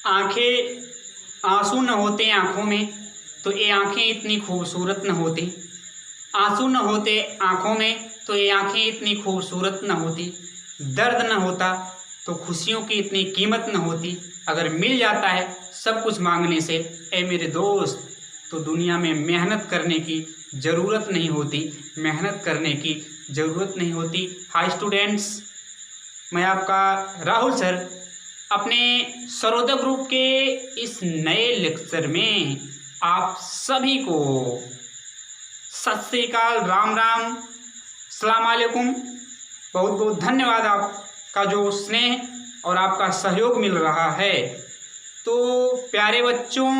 आंखें आंसू न होते आंखों में तो ये आंखें इतनी खूबसूरत न होती। आंसू न होते आंखों में तो ये आंखें इतनी खूबसूरत न होती। दर्द न होता तो खुशियों की इतनी कीमत न होती। अगर मिल जाता है सब कुछ मांगने से ए मेरे दोस्त, तो दुनिया में मेहनत करने की ज़रूरत नहीं होती। मेहनत करने की ज़रूरत नहीं होती। हाय स्टूडेंट्स, मैं आपका राहुल सर अपने सरोदय ग्रुप के इस नए लेक्चर में आप सभी को सत श्री अकाल, राम राम, सलाम अलैकुम। बहुत बहुत धन्यवाद आपका जो स्नेह और आपका सहयोग मिल रहा है। तो प्यारे बच्चों,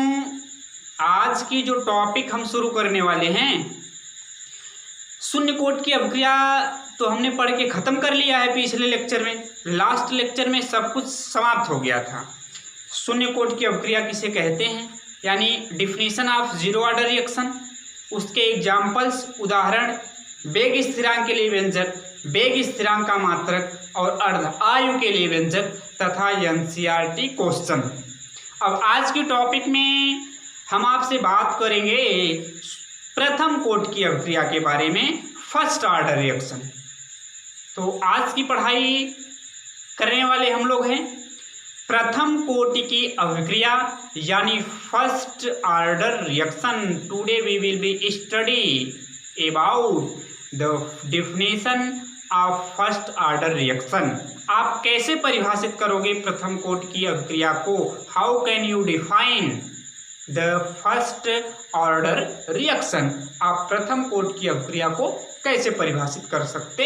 आज की जो टॉपिक हम शुरू करने वाले हैं, शून्य कोट की अभिक्रिया तो हमने पढ़ के ख़त्म कर लिया है पिछले लेक्चर में। लास्ट लेक्चर में सब कुछ समाप्त हो गया था। शून्य कोट की अभिक्रिया किसे कहते हैं, यानी definition of zero order reaction, उसके एग्जाम्पल्स उदाहरण, वेग स्थिरांक के लिए व्यंजक, वेग स्थिरांक का मात्रक और अर्ध आयु के लिए व्यंजक तथा एनसीईआरटी क्वेश्चन। अब आज के टॉपिक में हम आपसे बात करेंगे प्रथम कोट की अभिक्रिया के बारे में, फर्स्ट ऑर्डर रिएक्शन। तो आज की पढ़ाई करने वाले हम लोग हैं प्रथम कोटि की अभिक्रिया यानी first order reaction. Today we will be study about the definition of first order reaction. आप कैसे परिभाषित करोगे प्रथम कोटि की अभिक्रिया को? How can you define the first order reaction? आप प्रथम कोटि की अभिक्रिया को कैसे परिभाषित कर सकते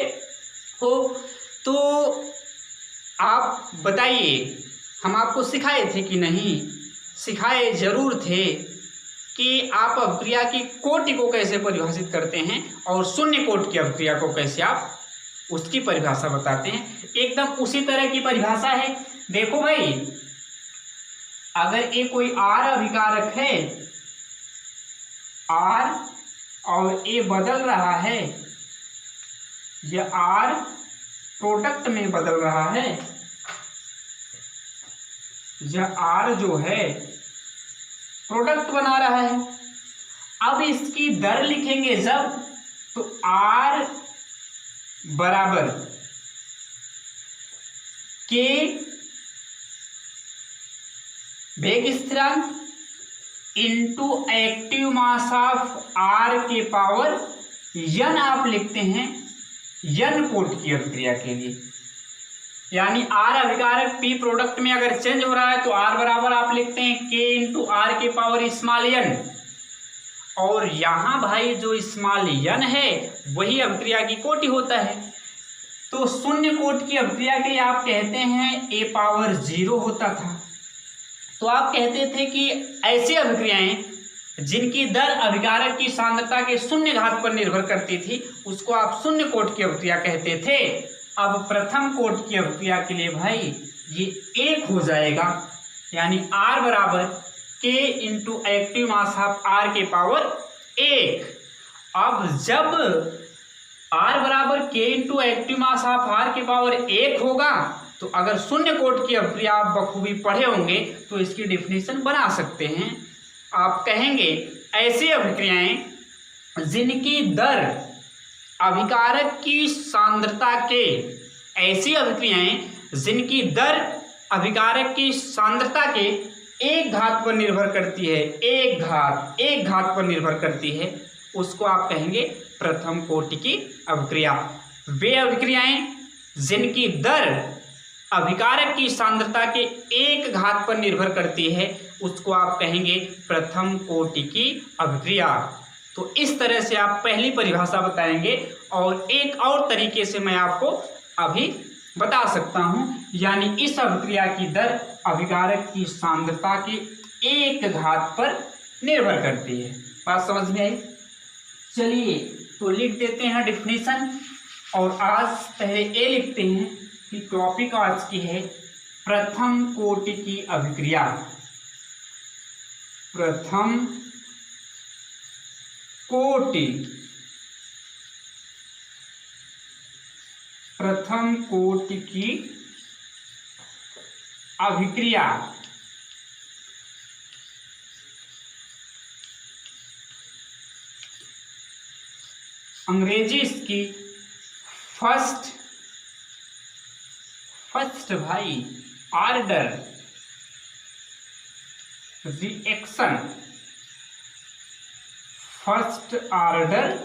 हो? तो आप बताइए, हम आपको सिखाए थे कि नहीं? सिखाए जरूर थे कि आप अभिक्रिया की कोटि को कैसे परिभाषित करते हैं और शून्य कोटि की अभिक्रिया को कैसे आप उसकी परिभाषा बताते हैं। एकदम उसी तरह की परिभाषा है। देखो भाई, अगर ये कोई आर अभिकारक है, आर, और ये बदल रहा है, यह आर प्रोडक्ट में बदल रहा है, यह आर जो है प्रोडक्ट बना रहा है। अब इसकी दर लिखेंगे जब, तो आर बराबर के वेग स्थिरांक into active mass of R के पावर n आप लिखते हैं n कोटि की अभिक्रिया के लिए। यानी आर अभिकारक पी प्रोडक्ट में अगर चेंज हो रहा है तो आर बराबर आप लिखते हैं k इंटू आर के पावर स्मॉल n। और यहाँ भाई जो स्मॉल n है वही अभिक्रिया की कोटि होता है। तो शून्य कोटि की अभिक्रिया के लिए आप कहते हैं a पावर 0 होता था। तो आप कहते थे कि ऐसी अभिक्रियाएं जिनकी दर अभिकारक की सांद्रता के शून्य घात पर निर्भर करती थी उसको आप शून्य कोटि की अभिक्रिया कहते थे। अब प्रथम कोटि की अभिक्रिया के लिए भाई ये 1 हो जाएगा, यानी R बराबर K into active mass of R के पावर 1। अब जब R बराबर K into active mass of R के पावर 1 होगा तो अगर शून्य कोटि की अभिक्रिया आप बखूबी पढ़े होंगे तो इसकी डिफिनीशन बना सकते हैं। आप कहेंगे ऐसी अभिक्रियाएं जिनकी दर अभिकारक की सांद्रता के, ऐसी अभिक्रियाएं जिनकी दर अभिकारक की सांद्रता के 1 घात पर निर्भर करती है, 1 घात पर निर्भर करती है, उसको आप कहेंगे प्रथम कोटि की अभिक्रिया। वे अभिक्रियाएं जिनकी दर अभिकारक की सांद्रता के 1 घात पर निर्भर करती है उसको आप कहेंगे प्रथम कोटि की अभिक्रिया। तो इस तरह से आप पहली परिभाषा बताएंगे और एक और तरीके से मैं आपको अभी बता सकता हूं, यानी इस अभिक्रिया की दर अभिकारक की सांद्रता के 1 घात पर निर्भर करती है। बात समझ में आई? चलिए तो लिख देते हैं डिफिनीशन, और आज पहले ए लिखते हैं कि टॉपिक आज की है प्रथम कोटि की अभिक्रिया। प्रथम कोटि, प्रथम कोटि की अभिक्रिया। अंग्रेजी इसकी फर्स्ट भाई order reaction, first order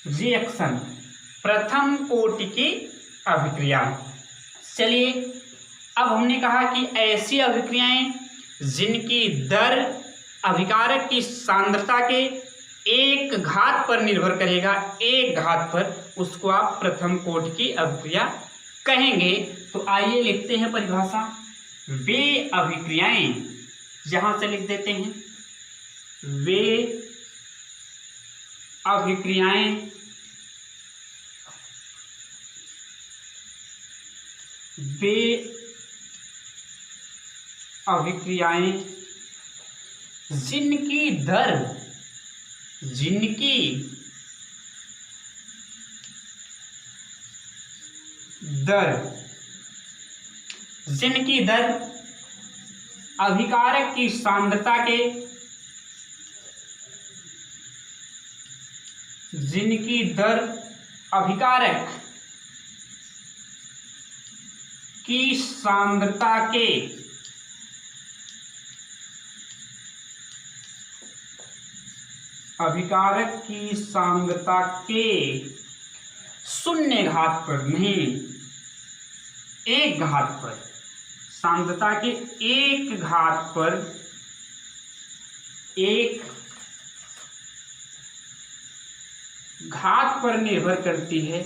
reaction, प्रथम कोटि की अभिक्रिया। चलिए, अब हमने कहा कि ऐसी अभिक्रियाएं जिनकी दर अभिकारक की सांद्रता के एक घात पर निर्भर करेगा, एक घात पर, उसको आप प्रथम कोटि की अभिक्रिया कहेंगे। तो आइए लिखते हैं परिभाषा। वे अभिक्रियाएं, यहां से लिख देते हैं, वे अभिक्रियाएं जिनकी दर अभिकारक की सांद्रता के शून्य घात पर नहीं, एक घात पर, सांद्रता के एक घात पर, निर्भर करती है,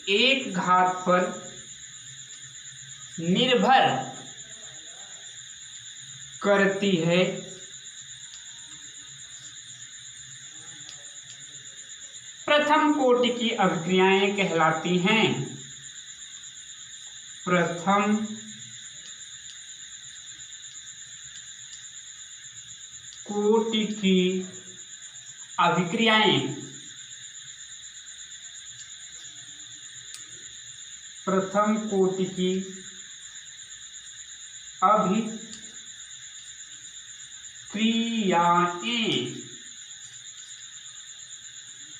एक घात पर निर्भर करती है प्रथम कोटि की अभिक्रियाएं कहलाती हैं। प्रथम कोटि की अभिक्रियाएं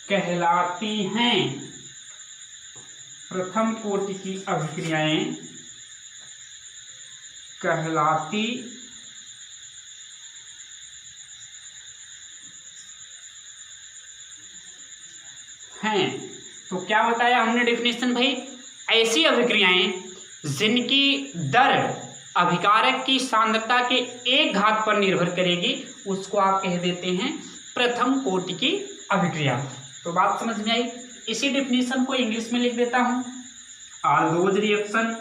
कहलाती हैं। प्रथम कोटि की अभिक्रियाएं कहलाती हैं। तो क्या बताया हमने डेफिनेशन भाई? ऐसी अभिक्रियाएं जिनकी दर अभिकारक की सांद्रता के एक घात पर निर्भर करेगी, उसको आप कह देते हैं प्रथम कोटि की अभिक्रिया। तो बात समझ में आई? इसी डेफिनेशन को इंग्लिश में लिख देता हूं। All those reaction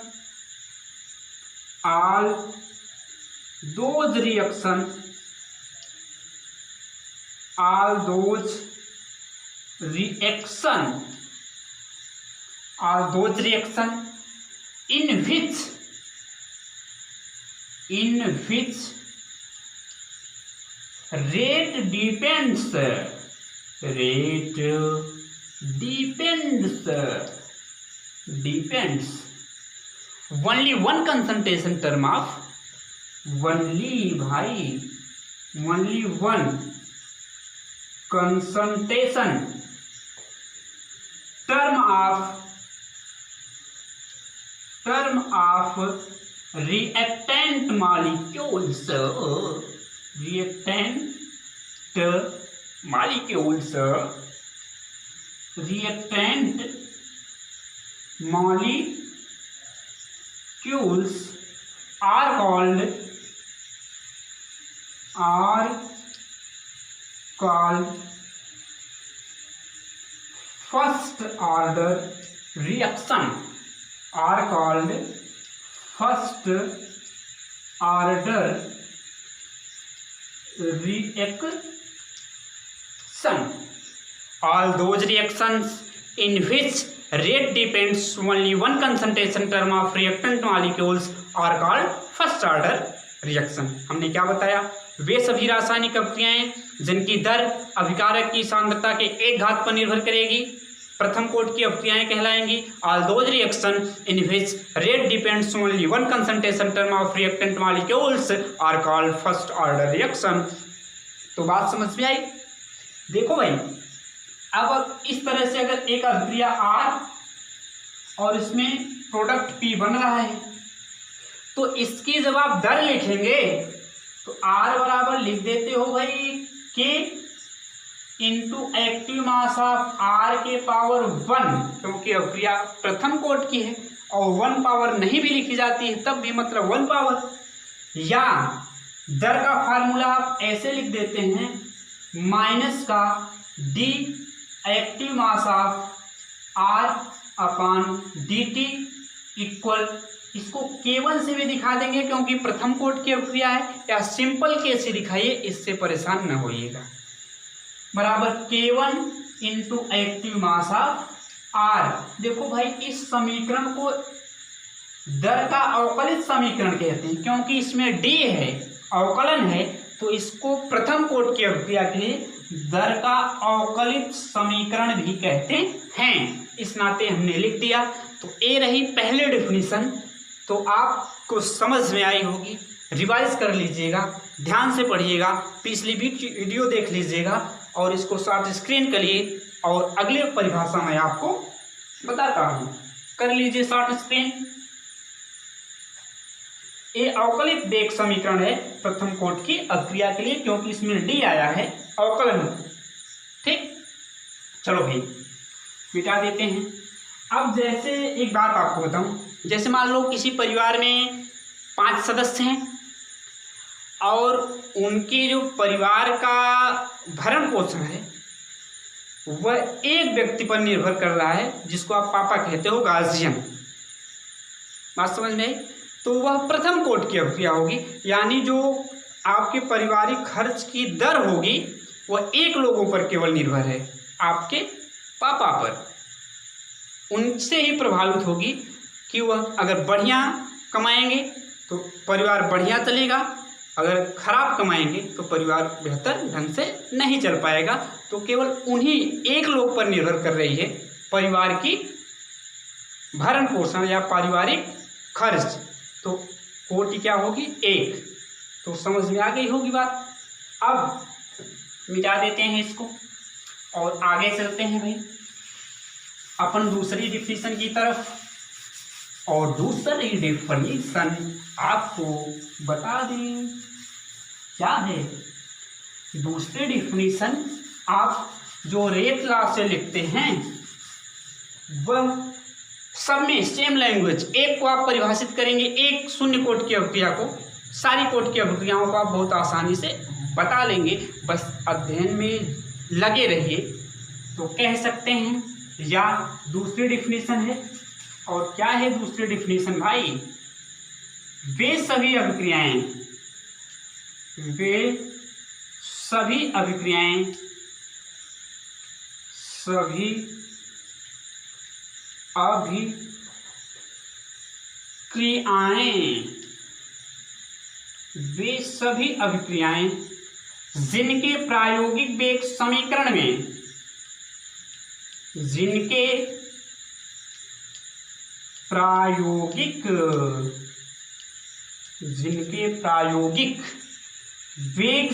in which rate depends only one concentration term of only one concentration term of reactant molecules are called first order reaction. All those reactions in which rate depends only one concentration term of reactant molecules are called first order reaction. हमने क्या बताया? वे सभी रासायनिक अभिक्रियाएं जिनकी दर अभिकारक की सांद्रता के एक घात पर निर्भर करेगी, प्रथम कोटि की अभिक्रियाएं कहलाएंगी। All those reaction in which rate depends only on concentration term of reactant molecules are called first order reaction. तो बात समझ में आई। देखो भाई, अब इस तरह से अगर एक अभिक्रिया R और इसमें प्रोडक्ट P बन रहा है, तो इसकी जब आप दर लिखेंगे तो R बराबर लिख देते हो भाई K into active mass of R के पावर 1, क्योंकि अभिक्रिया प्रथम कोट की है और 1 पावर नहीं भी लिखी जाती है तब भी मतलब 1 पावर, या दर का फार्मूला आप ऐसे लिख देते हैं माइनस का D active mass of R upon dt equal, इसको K1 से भी दिखा देंगे क्योंकि प्रथम कोट की अभिक्रिया है, या सिंपल K से दिखाइए, इससे परेशान न होइएगा, बराबर K1 into active mass of R। देखो भाई, इस समीकरण को दर का अवकलित समीकरण कहते हैं क्योंकि इसमें D है, अवकलन है, तो इसको प्रथम कोट की अभिक्रिया के लिए दर का अवकलित समीकरण भी कहते हैं। इस नाते हमने लिख दिया। तो ए रही पहली डेफिनेशन, तो आपको समझ में आई होगी। रिवाइज कर लीजिएगा, ध्यान से पढ़िएगा, पिछली वीडियो देख लीजिएगा और इसको शॉर्ट स्क्रीन करिए और अगले परिभाषा में आपको बताता हूँ। कर लीजिए शॉर्ट स्क्रीन। ये अवकलित वेग समीकरण है प्रथम कोट की अभिक्रिया के लिए क्योंकि इसमें डी आया है, अवकलन। ठीक, चलो भाई मिटा देते हैं। अब जैसे एक बात आपको बताऊं, जैसे मान लो किसी परिवार में 5 सदस्य हैं और उनके जो परिवार का भरण पोषण है वह एक व्यक्ति पर निर्भर कर रहा है जिसको आप पापा कहते हो, गार्जियन। बात समझ में आई? तो वह प्रथम कोट की अभिक्रिया होगी, यानी जो आपके पारिवारिक खर्च की दर होगी वह एक लोगों पर केवल निर्भर है, आपके पापा पर। उनसे ही प्रभावित होगी कि वह अगर बढ़िया कमाएंगे तो परिवार बढ़िया चलेगा, अगर खराब कमाएंगे तो परिवार बेहतर ढंग से नहीं चल पाएगा। तो केवल उन्हीं एक लोग पर निर्भर कर रही है परिवार की भरण पोषण या पारिवारिक खर्च। तो कोटि क्या होगी? एक। तो समझ में आ गई होगी बात। अब मिटा देते हैं इसको और आगे चलते हैं भाई अपन दूसरी डिफिनेशन की तरफ। और दूसरी डिफिनेशन आपको बता दें क्या है। दूसरी डिफिनेशन आप जो रेट लॉ से लिखते हैं वह सब में सेम लैंग्वेज, एक को आप परिभाषित करेंगे, एक शून्य कोट की अभिक्रिया को, सारी कोट की अभिक्रियाओं को आप बहुत आसानी से बता लेंगे, बस अध्ययन में लगे रहिए। तो कह सकते हैं, या दूसरी डिफिनेशन है। और क्या है दूसरी डिफिनेशन भाई? वे सभी अभिक्रियाएं वे सभी अभिक्रियाएं जिनके प्रायोगिक वेग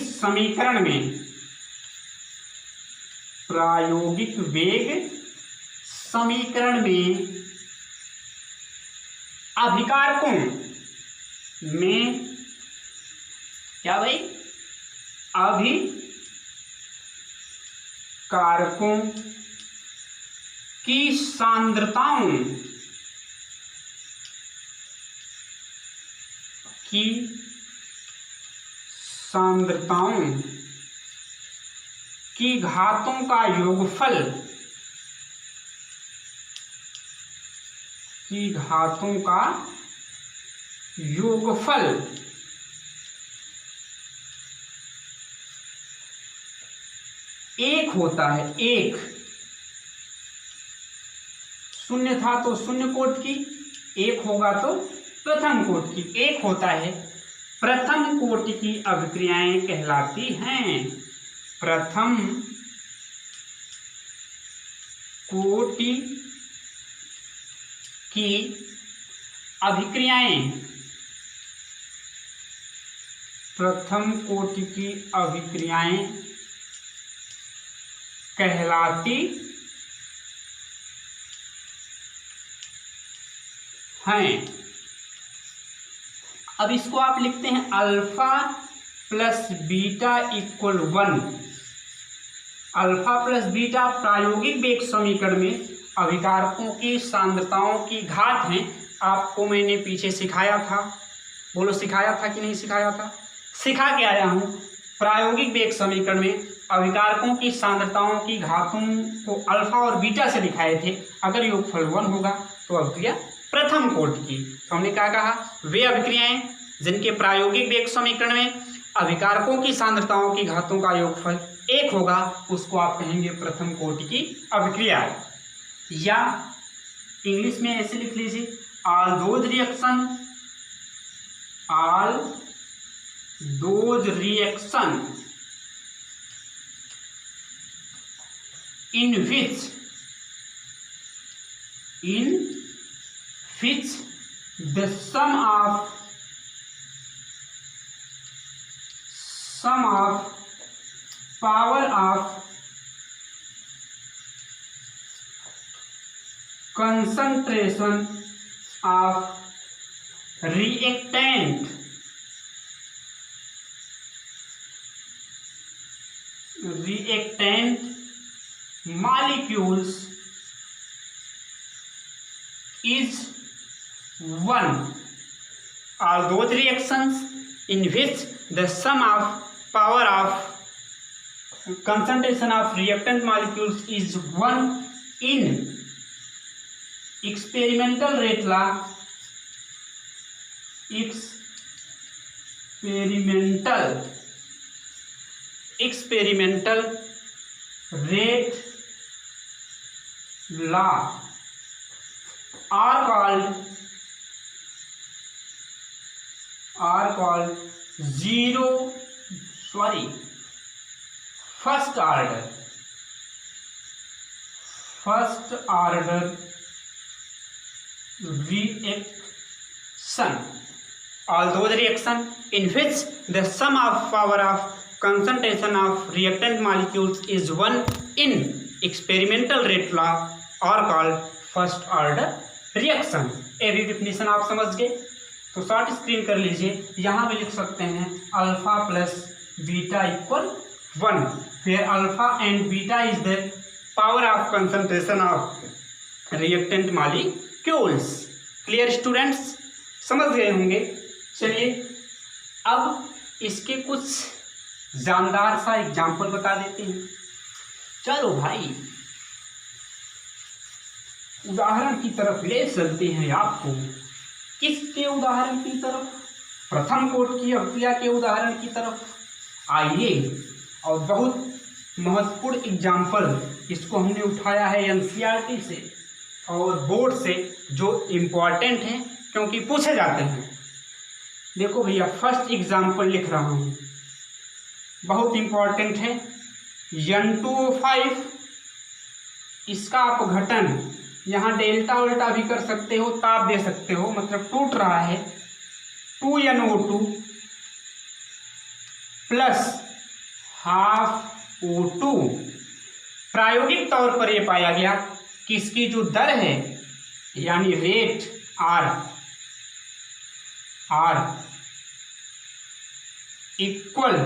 समीकरण में प्रायोगिक वेग समीकरण में अभिकारकों में क्या भाई? अभिकारकों की सांद्रताओं की घातों का योगफल एक होता है। एक शून्य था तो शून्य कोट की, एक होगा तो प्रथम कोट की। एक होता है, प्रथम कोटि की अभिक्रियाएं कहलाती हैं। प्रथम कोटि की अभिक्रियाएं प्रथम कोटि की अभिक्रियाएं कहलाती हैं। अब इसको आप लिखते हैं alpha plus beta equal 1। Alpha plus beta प्रायोगिक वेग समीकरण में अभिकारकों की सांद्रताओं की घात हैं। आपको मैंने पीछे सिखाया था, बोलो सिखाया था कि नहीं सिखाया था? सिखा के आया हूँ। प्रायोगिक वेग समीकरण में अभिकारकों की सांद्रताओं की घातों को अल्फा और बीटा से दिखाए थे। अगर योगफल 1 होगा तो अभिक्रिया प्रथम कोटि की। तो हमने क्या कहा, वे अभिक्रियाएं जिनके प्रायोगिक वेग समीकरण में अभिकारकों की सांद्रताओं की घातों का योगफल 1 होगा, उसको आप कहेंगे प्रथम कोटि की अभिक्रिया। या इंग्लिश में ऐसे लिख लीजिए, all those reaction in which the sum of power of concentration of reactant molecules is 1. All those reactions in which the sum of power of concentration of reactant molecules is 1 in experimental rate law rate law are called first order reaction. All those reactions in which the sum of power of concentration of reactant molecules is 1 in experimental rate law are called first order reaction. ये भी definition आप समझ गए। तो short screen कर लीजिए, यहाँ भी लिख सकते हैं अल्फा प्लस बीटा इक्वल 1, फिर alpha and beta is the power of concentration of reactant molecules. Clear students, समझ गए होंगे। चलिए अब इसके कुछ जानदार सा एग्जाम्पल बता देते हैं। चलो भाई उदाहरण की तरफ ले चलते हैं आपको। किसके उदाहरण की तरफ? प्रथम कोटि की अभिक्रिया के उदाहरण की तरफ आइए। और बहुत महत्वपूर्ण एग्जाम्पल इसको हमने उठाया है एनसीईआरटी से और बोर्ड से, जो इम्पॉर्टेंट हैं क्योंकि पूछे जाते हैं। देखो भैया, फर्स्ट एग्जाम्पल लिख रहा हूँ, बहुत इम्पॉर्टेंट है। N2O5, इसका अपघटन, यहाँ डेल्टा उल्टा भी कर सकते हो, ताप दे सकते हो, मतलब टूट रहा है। 2NO2 plus half O2। प्रायोगिक तौर पर यह पाया गया कि इसकी जो दर है यानी रेट R इक्वल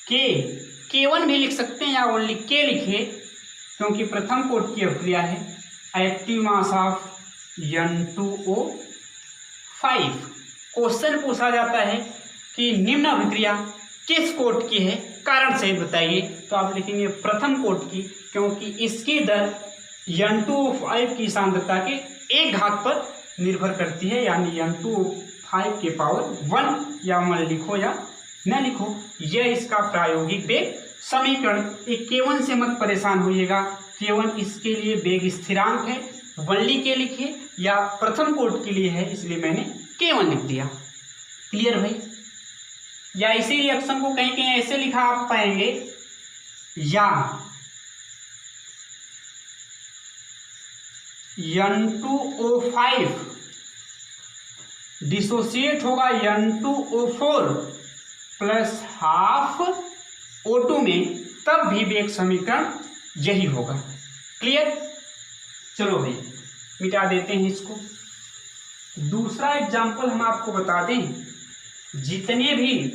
K1 भी लिख सकते हैं या ओनली K लिखिए क्योंकि प्रथम कोटि की अभिक्रिया है। Active mass of N2O5। Question पूछा जाता है कि निम्न अभिक्रिया किस कोटि की है, कारण सहित बताइए। तो आप लिखेंगे प्रथम कोटि की, क्योंकि इसकी दर N2O5 की सांद्रता के 1 घात पर निर्भर करती है, यानी N2O5 के पावर 1 या 1 लिखो या न लिखो। यह इसका प्रायोगिक वेग समीकरण। एक K1 से मत परेशान होइएगा, K1 इसके लिए वेग स्थिरांक है, 1 के लिखिए, या प्रथम कोटि के लिए है इसलिए मैंने K1 लिख दिया। क्लियर भाई? या इसी रिएक्शन को कहीं कहीं ऐसे लिखा आप पाएंगे, या N2O5 डिसोसिएट होगा N2O4 प्लस हाफ O2 में, तब भी वेग समीकरण यही होगा। क्लियर? चलो भाई मिटा देते हैं इसको। दूसरा एग्जाम्पल हम आपको बता दें, जितने भी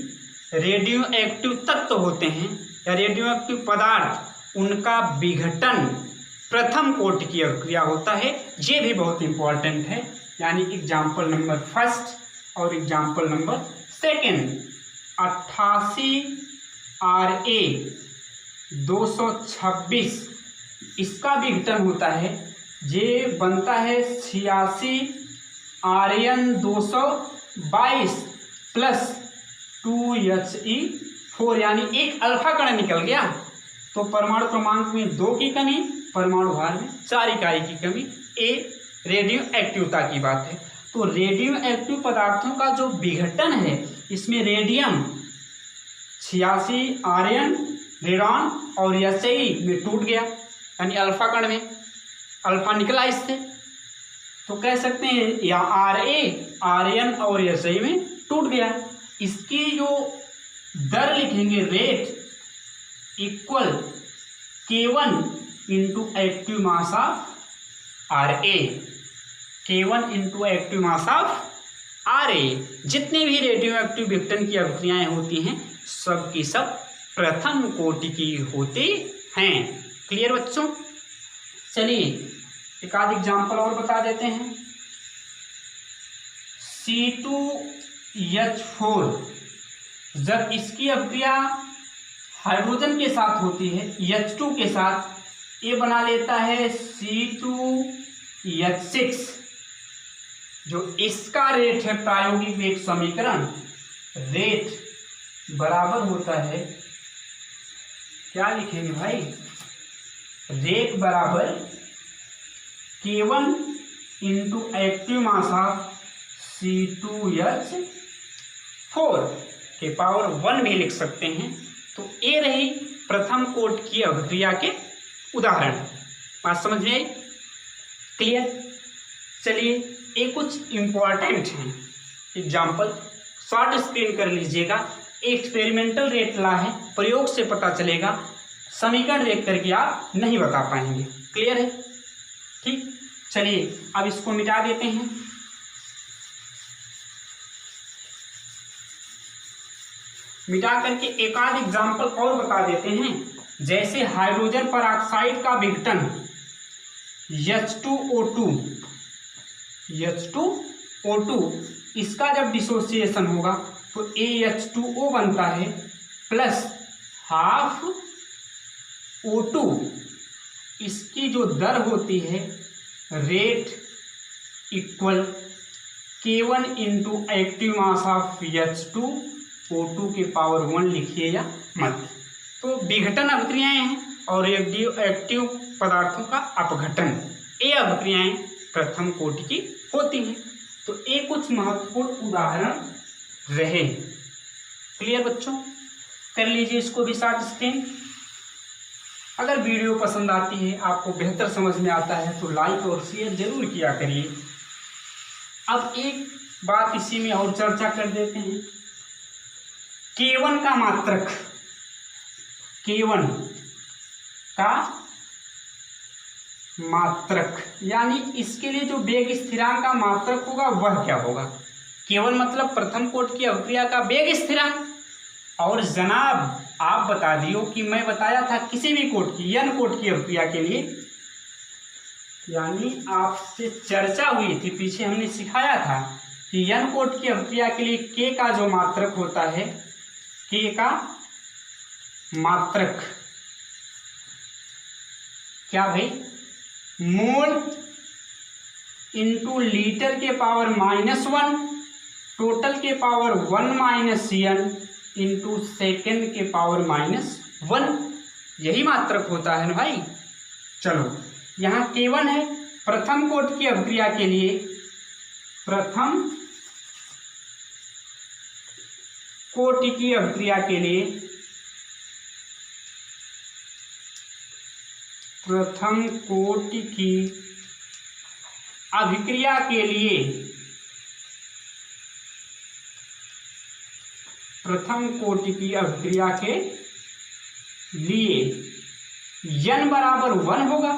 रेडियो एक्टिव तत्व होते हैं या रेडियो एक्टिव पदार्थ, उनका विघटन प्रथम कोटि की अभिक्रिया होता है। ये भी बहुत इंपॉर्टेंट है, यानी एग्जाम्पल नंबर फर्स्ट और एग्जाम्पल नंबर सेकेंड। 88 RA 226 इसका विघटन होता है, ये बनता है 86 RN 222 प्लस 2He4, यानी एक अल्फा कण निकल गया। तो परमाणु क्रमांक में 2 की कमी, परमाणु भार में 4 इकाई की कमी। ये रेडियो एक्टिवता की बात है। तो रेडियो एक्टिव पदार्थों का जो विघटन है, इसमें रेडियम 86 RN रेडॉन और He में टूट गया, यानी अल्फा कण में अल्फा निकला इससे। तो कह सकते हैं या RA RN और He में टूट गया। इसकी जो दर लिखेंगे, rate equal K1 into active mass of RA, K1 into active mass of RA। जितने भी रेडियो एक्टिव विघटन की अभिक्रियाएं होती हैं, सब की सब प्रथम कोटि की होती हैं। क्लियर बच्चों? चलिए एक आध एग्जाम्पल और बता देते हैं। C2H4 जब इसकी अभिक्रिया हाइड्रोजन के साथ होती है, H2 के साथ, ये बना लेता है C2H6। जो इसका रेट है प्रायोगिक वेग समीकरण, रेट बराबर होता है, क्या लिखेंगे भाई, रेट बराबर K1 into active mass of C2H4 के पावर 1 भी लिख सकते हैं। तो ये रही प्रथम कोट की अभिक्रिया के उदाहरण। बात समझ में आई? क्लियर? चलिए ये कुछ इंपॉर्टेंट हैं एग्जाम्पल, शॉर्ट स्क्रीन कर लीजिएगा। एक्सपेरिमेंटल रेट ला है, प्रयोग से पता चलेगा, समीकरण देख करके आप नहीं बता पाएंगे। क्लियर है? ठीक, चलिए अब इसको मिटा देते हैं। मिटा करके एक आध एग्जाम्पल और बता देते हैं। जैसे हाइड्रोजन परऑक्साइड का विघटन H2O2, इसका जब डिसोसिएशन होगा तो AH2O बनता है प्लस हाफ O2। इसकी जो दर होती है, rate equal K1 into active mass of H2O2 के पावर 1 लिखिए या मत। तो विघटन अभिक्रियाएं हैं और रेडियो एक्टिव पदार्थों का अपघटन, ये अभिक्रियाएं प्रथम कोटि की होती हैं। तो ये कुछ महत्वपूर्ण उदाहरण रहे। क्लियर बच्चों? कर लीजिए इसको भी शॉर्ट स्क्रीन। अगर वीडियो पसंद आती है, आपको बेहतर समझ में आता है, तो लाइक और शेयर जरूर किया करिए। अब एक बात इसी में और चर्चा कर देते हैं। K1 का मात्रक, K1 का मात्रक, यानी इसके लिए जो वेग स्थिरांक का मात्रक होगा वह क्या होगा। K1 मतलब प्रथम कोट की अभिक्रिया का वेग स्थिरांक। और जनाब आप बता दियो कि मैं बताया था किसी भी कोट की, n कोट की अभिक्रिया के लिए, यानी आपसे चर्चा हुई थी, पीछे हमने सिखाया था कि n कोट की अभिक्रिया के लिए K का जो मात्रक होता है, K का मात्रक क्या भाई, मोल इंटू लीटर के पावर -1 टोटल के पावर 1 - n इंटू सेकेंड के पावर -1, यही मात्रक होता है ना भाई। चलो यहाँ K1 है प्रथम कोट की अभिक्रिया के लिए, प्रथम कोटि की अभिक्रिया के लिए, प्रथम कोटि की अभिक्रिया के लिए प्रथम कोटि की अभिक्रिया के लिए n बराबर 1 होगा।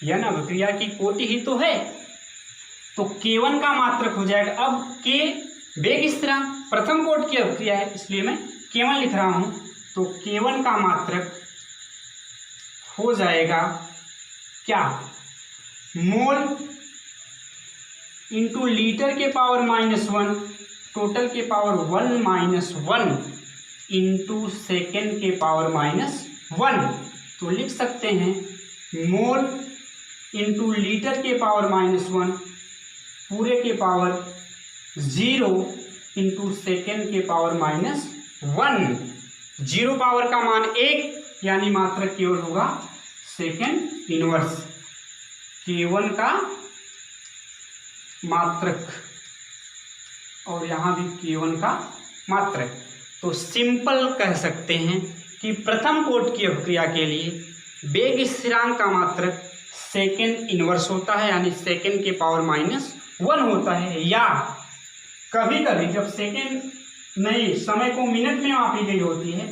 n अभिक्रिया की कोटि ही तो है, तो K1 का मात्रक हो जाएगा। अब K वेग स्थिरांक प्रथम कोटि की अभिक्रिया है, इसलिए मैं K1 लिख रहा हूं। तो K1 का मात्रक हो जाएगा क्या, मोल इंटू लीटर के पावर -1 टोटल के पावर 1 - 1 इंटू सेकेंड के पावर -1। तो लिख सकते हैं मोल इंटू लीटर के पावर -1 पूरे के पावर 0 इंटू सेकेंड के पावर -1। 0 पावर का मान 1, यानी मात्रक केवल होगा सेकेंड इनवर्स। K1 का मात्रक और यहाँ भी K1 का मात्रक। तो सिंपल कह सकते हैं कि प्रथम कोटि की अभिक्रिया के लिए वेग स्थिरांक का मात्रक सेकेंड इनवर्स होता है, यानी सेकेंड के पावर -1 होता है। या कभी कभी जब सेकेंड नहीं, समय को मिनट में मापी गई होती है,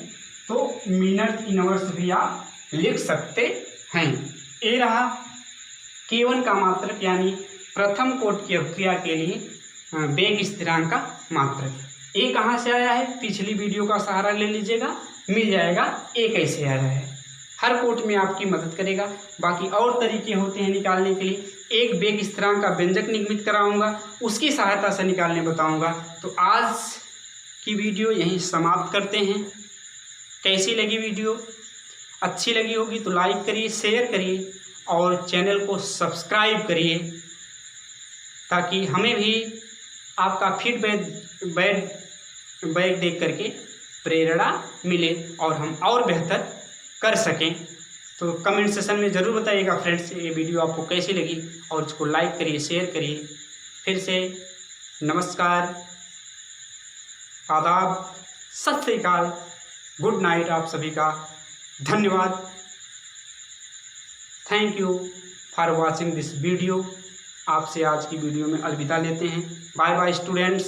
तो मिनट इनवर्स भी आप लिख सकते हैं। ये रहा K1 का मात्रक, यानी प्रथम कोटि की अभिक्रिया के लिए वेग स्थिरांक का मात्रक। ये कहाँ से आया है, पिछली वीडियो का सहारा ले लीजिएगा, मिल जाएगा। ये कैसे आया है, हर कोटि में आपकी मदद करेगा। बाकी और तरीके होते हैं निकालने के लिए, एक वेग स्थिरांक का व्यंजक निर्मित कराऊंगा, उसकी सहायता से निकालने बताऊंगा। तो आज की वीडियो यहीं समाप्त करते हैं। कैसी लगी वीडियो, अच्छी लगी होगी तो लाइक करिए, शेयर करिए और चैनल को सब्सक्राइब करिए, ताकि हमें भी आपका फीडबैक देख करके प्रेरणा मिले और हम और बेहतर कर सकें। तो कमेंट सेशन में ज़रूर बताइएगा फ्रेंड्स, ये वीडियो आपको कैसी लगी, और इसको लाइक करिए, शेयर करिए। फिर से नमस्कार, आदाब, सत श्री अकाल, गुड नाइट आप सभी का। धन्यवाद। Thank you for watching this video. आपसे आज की वीडियो में अलविदा लेते हैं। Bye bye students.